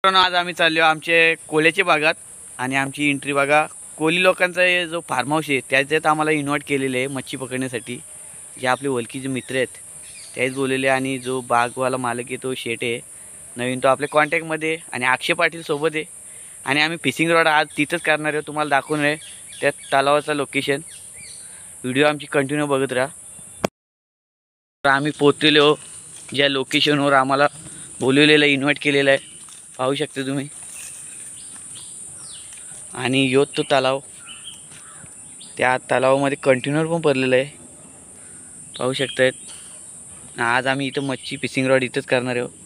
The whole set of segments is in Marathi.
आज आम्ही चाललो आमचे कोल्याच्या बागात आणि आमची एंट्री बघा. कोली लोकांचा जो फार्म हाऊस आहे त्याच्यात आम्हाला इन्व्हाइट केलेले आहे मच्छी पकडण्यासाठी. जे आपले ओळखीचे मित्र आहेत त्याच बोललेले आणि जो बागवाला मालक आहे तो शेट आहे नवीन, तो आपल्या कॉन्टॅक्टमध्ये आणि अक्षय पाटील सोबत आहे. आणि आम्ही फिशिंग रॉड आज तिथंच करणार आहे, तुम्हाला दाखवणार आहे त्या तलावाचं लोकेशन. व्हिडिओ आमची कंटिन्यू बघत राहा. तर आम्ही पोहोचलेलो ज्या लोकेशनवर आम्हाला बोलवलेलं इन्व्हाइट केलेलं आहे, पाहू शकता तुम्ही. आणि योत तो तलाव, त्या तलावामध्ये कंटेनर पण भरलेलं आहे, पाहू शकतायत. आज आम्ही इथं मच्छी फिशिंग रॉड इथंच करणार आहोत.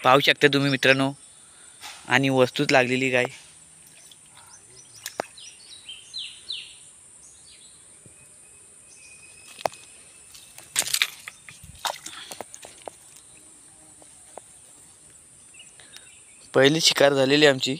पाहू शकता तुम्ही मित्रांनो, आणि वस्तूच लागलेली काय. पहिली शिकार झालेली आमची.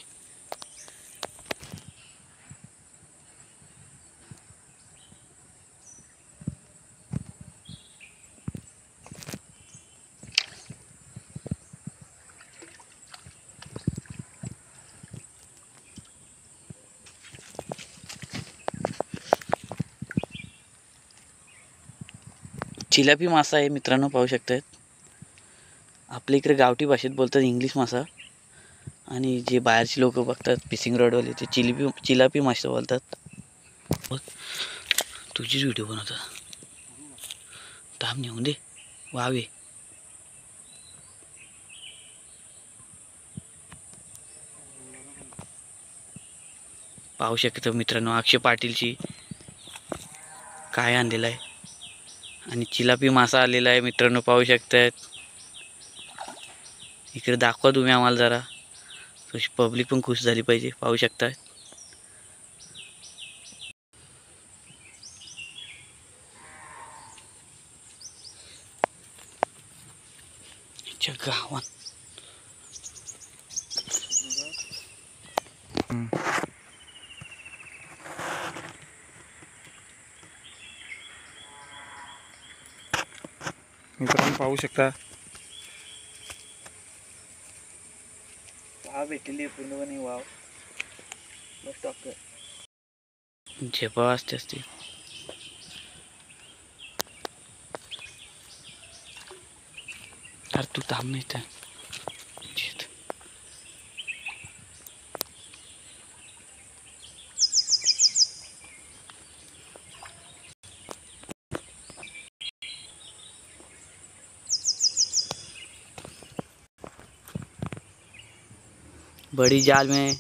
चिलापी मासा आहे मित्रांनो, पाहू शकतात. आपल्या इकडे गावठी भाषेत बोलतात इंग्लिश मासा, आणि जे बाहेरचे लोक बघतात फिशिंग रॉडवाले ते चिलापी मासा बोलतात. तुझीच व्हिडिओ बनवता, थांब नेऊन दे वावे. पाहू शकता मित्रांनो, अक्षय पाटीलची काय आणलेला आहे आणि चिलापी मासा आलेला आहे मित्रांनो, पाहू शकतायत. इकडे दाखवा तुम्ही आम्हाला जरा, तशी पब्लिक पण खुश झाली पाहिजे. पाहू शकता गावात. मित्रांनो पाहू शकता, वाव भेटली पूर्णपणे. वाव मस्त झेपा असते असते. तर तू थांब नाही तर बड़ी जाल में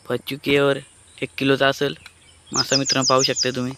फंस चुकी है और 1 किलोचा असेल मासा मित्रांनो, पाहू शकता तुम्ही.